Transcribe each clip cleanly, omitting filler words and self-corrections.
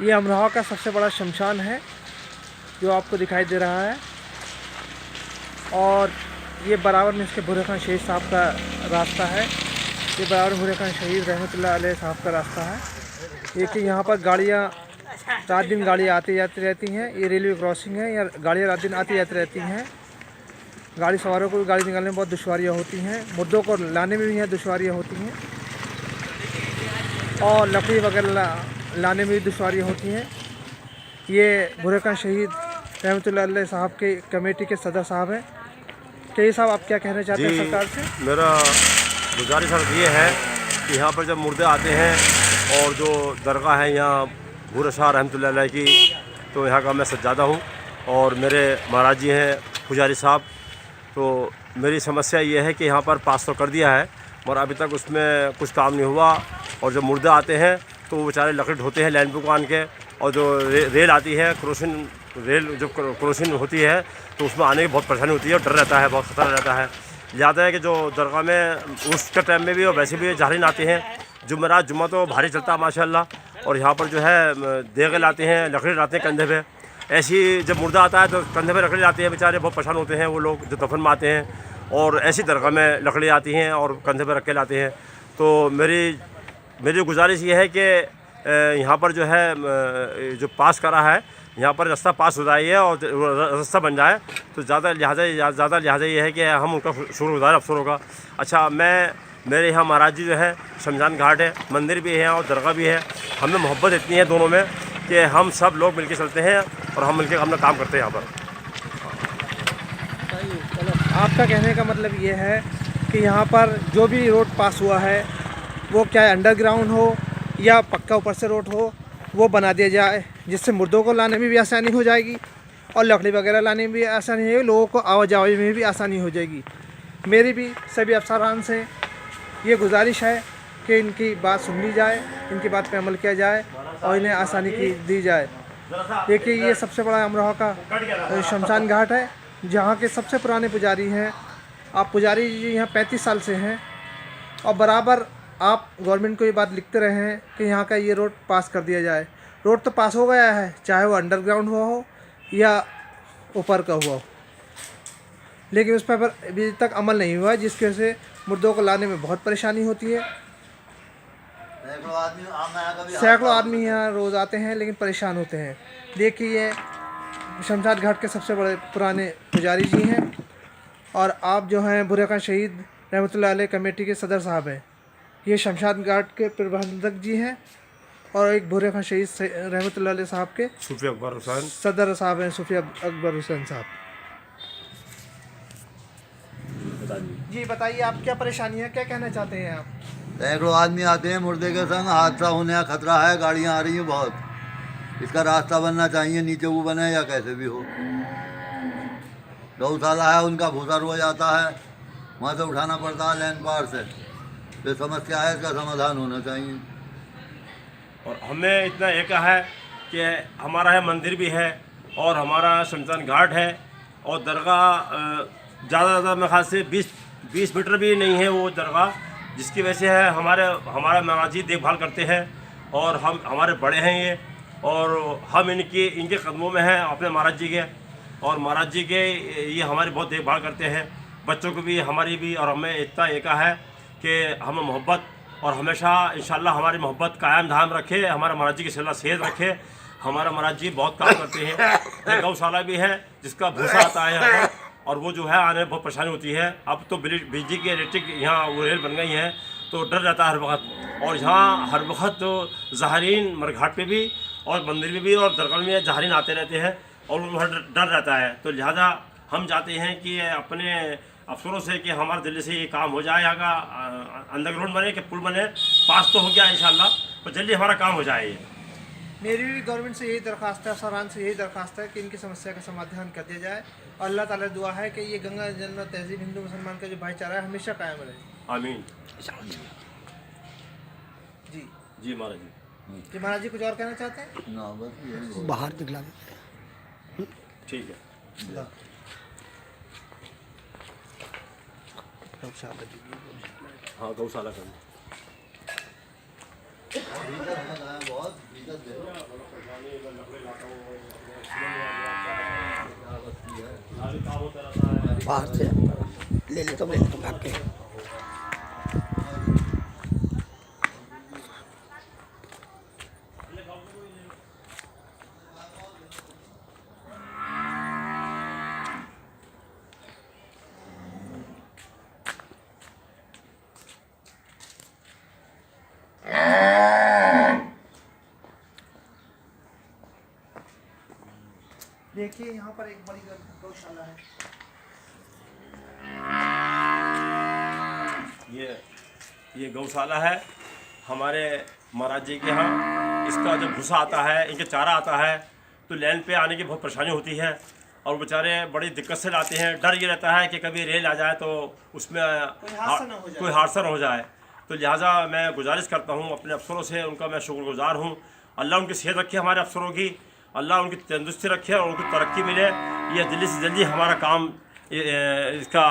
ये अमरोहा का सबसे बड़ा शमशान है जो आपको दिखाई दे रहा है, और ये बराबर में इसके बुरहान शहीद साहब का रास्ता है। ये बराबर बुरहान शहीद रहमतुल्लाह अलैह साहब का रास्ता है। ये कि यहाँ पर गाड़ियाँ रात दिन गाड़ियाँ आती जाती रहती हैं। ये रेलवे क्रॉसिंग है, यहाँ गाड़ियाँ रात दिन आती जाती रहती हैं। गाड़ी सवारों को भी गाड़ी निकालने में बहुत दुश्वारियाँ होती हैं, मुर्दों को लाने में भी यहाँ दुश्वारियाँ होती हैं, और लकड़ी वगैरह लाने में भी दुश्वारियाँ होती हैं। ये बुरहान शहीद रहमतुल्लाह अलैह साहब के कमेटी के सदर साहब हैं। कई साहब, आप क्या कहना चाहते हैं सरकार से? मेरा गुजारिश ये है कि यहाँ पर जब मुर्दे आते हैं और जो दरगाह है यहाँ भूरा शाह रहमतुल्लाह अलैह की, तो यहाँ का मैं सज्जादा हूँ और मेरे महाराज जी हैं पुजारी साहब। तो मेरी समस्या ये है कि यहाँ पर पास तो कर दिया है और अभी तक उसमें कुछ काम नहीं हुआ, और जब मुर्दे आते हैं तो वो बेचारे लकड़ी ढोते हैं लाइन पे आन के, और जो रेल आती है रेल जो क्रॉसिंग होती है तो उसमें आने की बहुत परेशानी होती है और डर रहता है, बहुत खतरा रहता है। ज़्यादा है कि जो दरगाह में उसके टाइम में भी और वैसे भी जाहिरीन आते हैं। जुमेरात जुम्मा तो भारी चलता है माशाल्लाह, और यहाँ पर जो है देगे लाते हैं, लकड़ी लाते हैं कंधे पे। ऐसी जब मुर्दा आता है तो कंधे पे लकड़ी लाते हैं, बेचारे बहुत परेशान होते हैं वो लोग जो दफन में आते हैं, और ऐसी दरगाह में लकड़ी आती हैं और कंधे पे रख के लाते हैं। तो मेरी गुजारिश ये है कि यहाँ पर जो है जो पास करा है यहाँ पर रास्ता पास हो जाए और रास्ता बन जाए तो ज़्यादा लिहाजा ये है कि हम उनका शुक्रगुज़ार अफसर होगा। अच्छा, मेरे यहाँ महाराज जी जो है शमशान घाट है, मंदिर भी है और दरगाह भी है। हमें मोहब्बत इतनी है दोनों में कि हम सब लोग मिलके चलते हैं और हम मिलके अपना काम करते हैं यहाँ पर। चलो, आपका कहने का मतलब ये है कि यहाँ पर जो भी रोड पास हुआ है वो क्या अंडरग्राउंड हो या पक्का ऊपर से रोड हो, वो बना दिया जाए, जिससे मुर्दों को लाने में भी आसानी हो जाएगी और लकड़ी वगैरह लाने में भी आसानी होगी, लोगों को आवाजाही में भी आसानी हो जाएगी। मेरी भी सभी अफसरान से ये गुजारिश है कि इनकी बात सुन ली जाए, इनकी बात पे अमल किया जाए और इन्हें आसानी की दी जाए। देखिए, ये सबसे बड़ा अमरोहा का शमशान घाट है, जहाँ के सबसे पुराने पुजारी हैं। आप पुजारी जी यहाँ 35 साल से हैं और बराबर आप गवर्नमेंट को ये बात लिखते रहे हैं कि यहाँ का ये रोड पास कर दिया जाए। रोड तो पास हो गया है, चाहे वो अंडरग्राउंड हुआ हो या ऊपर का हुआ हो, लेकिन उस पर अभी तक अमल नहीं हुआ, जिसकी वजह से मुर्दों को लाने में बहुत परेशानी होती है। सैकड़ों आदमी यहाँ रोज़ आते हैं लेकिन परेशान होते हैं। देखिए, शमशान घाट के सबसे बड़े पुराने पुजारी जी हैं और आप जो हैं बुरहान शहीद रहमतुल्लाह अलैह कमेटी के सदर साहब हैं। ये शमशान घाट के प्रबंधक जी हैं और एक बुरहान शहीद रहमतुल्लाह अलैह साहब के सूफी अकबर हुसैन सदर साहब हैं, सूफी अकबर हुसैन साहब। जी बताइए, आप क्या परेशानी है, क्या कहना चाहते हैं आप? सैकड़ों आदमी आते हैं मुर्दे के संग, हादसा होने का खतरा है, गाड़ियाँ आ रही हैं बहुत। इसका रास्ता बनना चाहिए, नीचे वो बने या कैसे भी हो। गौशाला है, उनका भूसा रोज आता है, वहाँ से उठाना पड़ता है लैंड पार से। ये समस्या है, इसका समाधान होना चाहिए। और हमें इतना एक है कि हमारा है मंदिर भी है और हमारा शमशान घाट है और दरगाह ज़्यादा मेरे ख्याल से 20 मीटर भी नहीं है वो दरगाह, जिसकी वजह से है हमारा महाराज जी देखभाल करते हैं और हम हमारे बड़े हैं ये, और हम इनके कदमों में हैं अपने महाराज जी के, और महाराज जी के ये हमारी बहुत देखभाल करते हैं, बच्चों को भी हमारी भी। और हमें इतना एक है कि हमें मोहब्बत और हमेशा इंशाल्लाह हमारी मोहब्बत कायम धाम रखे, हमारे महाराज जी की सलाह सेहत रखे। हमारा महाराज जी बहुत काम करते हैं। गौशाला भी है जिसका भूसा आता है यहाँ पर, और वो जो है आने में बहुत परेशानी होती है। अब तो बिजली की इलेक्ट्रिक यहाँ वो रेल बन गई है तो डर रहता है हर वक्त, और यहाँ हर वक्त तो ज़ाहरीन मरघाट पे भी और मंदिर में भी और दरगाह में ज़ाहरीन आते रहते हैं और वहाँ डर रहता है। तो लिहाजा हम चाहते हैं कि अपने अफसरों से कि हमारे दिल्ली से ये काम हो जाए, यहाँ का अंडरग्राउंड बने कि पुल बने, पास तो हो गया इंशाल्लाह, तो जल्दी हमारा काम हो जाए। मेरी भी गवर्नमेंट से यही दरख्वास्त है, अफसरान से यही दरख्वास्त है कि इनकी समस्या का समाधान कर दिया जाए और अल्लाह ताला दुआ है कि ये गंगा जमुना तहजीब हिंदू मुसलमान का जो भाईचारा है हमेशा कायम रहे। आमीन। जी जी महाराज जी। महाराज जी कुछ और कहना चाहते हैं? ना बस बाहर निकला ठीक है। गौशाला जी। हाँ गौशाला का बहुत दिक्कत है। बाहर से ले ले तो भाग के। देखिए यहाँ पर एक बड़ी गौशाला है। ये गौशाला है हमारे महाराज जी के यहाँ। इसका जब भूसा आता है, इनके चारा आता है, तो लैंड पे आने की बहुत परेशानी होती है और बेचारे बड़ी दिक्कत से लाते हैं। डर ये रहता है कि कभी रेल आ जाए तो उसमें कोई हादसा न हो जाए। तो लिहाजा मैं गुजारिश करता हूँ अपने अफसरों से, उनका मैं शुक्रगुजार हूँ। अल्लाह उनकी सेहत रखे हमारे अफसरों की, अल्लाह उनकी तंदुरुस्ती रखे और उनको तरक्की मिले। ये जल्दी से जल्दी हमारा काम इसका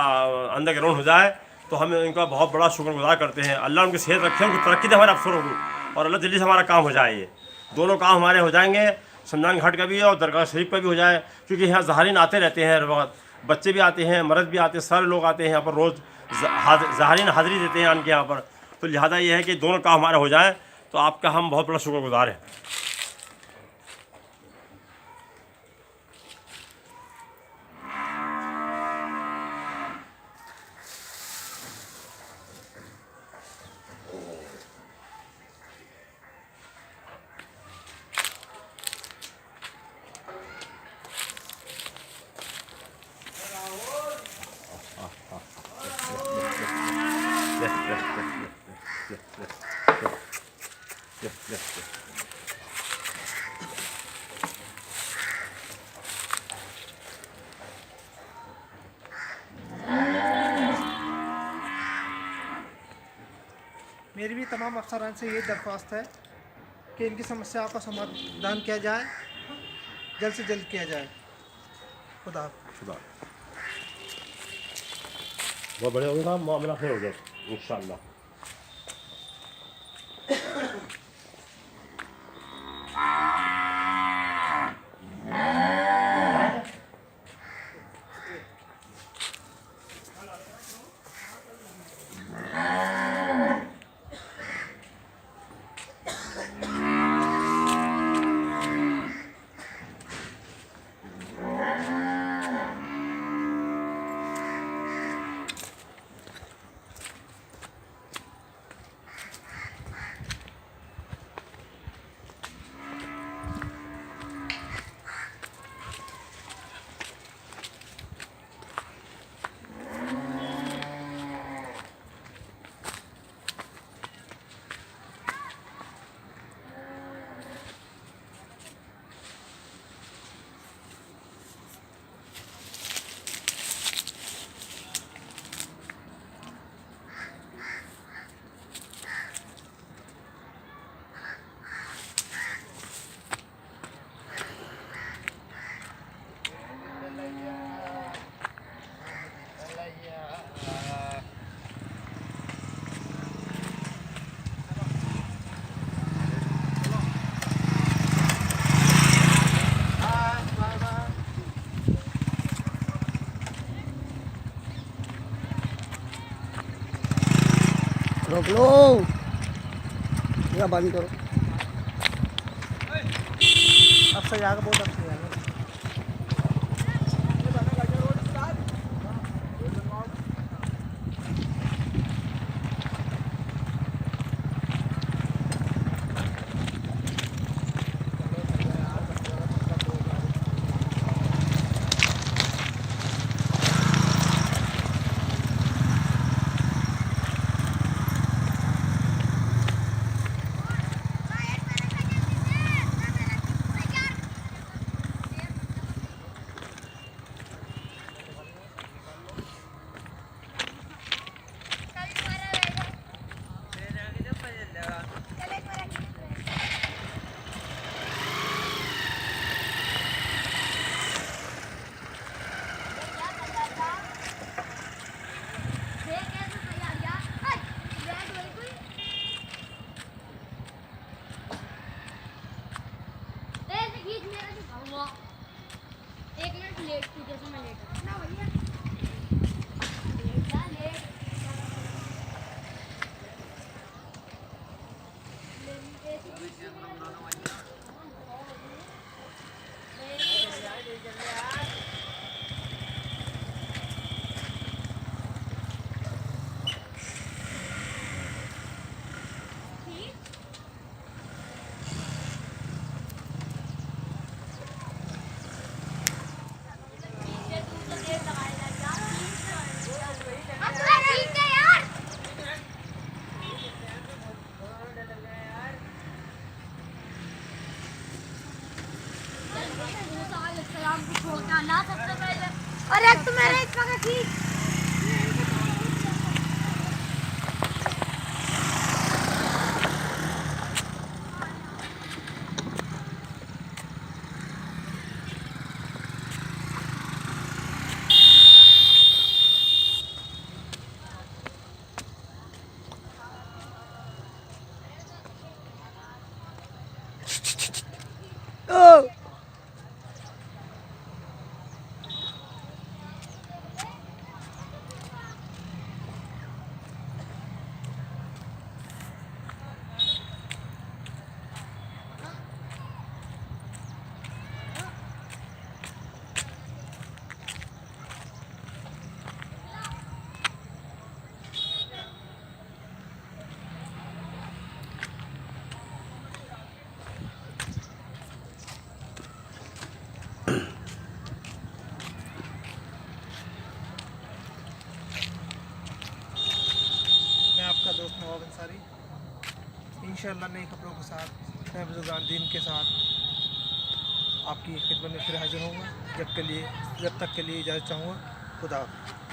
अंडरग्राउंड हो जाए तो हम इनका बहुत बड़ा शुक्रगुजार करते हैं। अल्लाह उनकी सेहत रखे, उनको तरक्की दे हमारे अफसरों को, और अल्लाह जल्दी से हमारा काम हो जाए। ये दोनों काम हमारे हो जाएंगे, शमशान घाट का भी और दरगाह शरीफ का भी हो जाए। क्योंकि यहाँ ज़ाहरीन आते रहते हैं हर वक्त, बच्चे भी आते हैं, मर्द भी आते हैं, सारे लोग आते हैं यहाँ पर रोज़ ज़ाहरीन हाज़िरी देते हैं उनके यहाँ पर। तो लिहाजा ये है कि दोनों काम हमारे हो जाए तो आपका हम बहुत बड़ा शुक्रगुजार हैं। मेरी भी तमाम अफसरान से ये दरख्वास्त है कि इनकी समस्या का समाधान किया जाए, जल्द से जल्द किया जाए। खुदा बहुत बढ़िया होगा, मामला खैर हो जाए इंशाअल्लाह। रोक लो या बंद करो। अब सही आगे बहुत अच्छा है। अंसारी। इंशाअल्लाह नए कपड़ों के साथ, नए बुजुर्गान दीन के साथ आपकी खिदमत में फिर हाजिर होऊंगा। जब तक के लिए इजाज़त चाहूँगा। खुदा हाफ़िज़।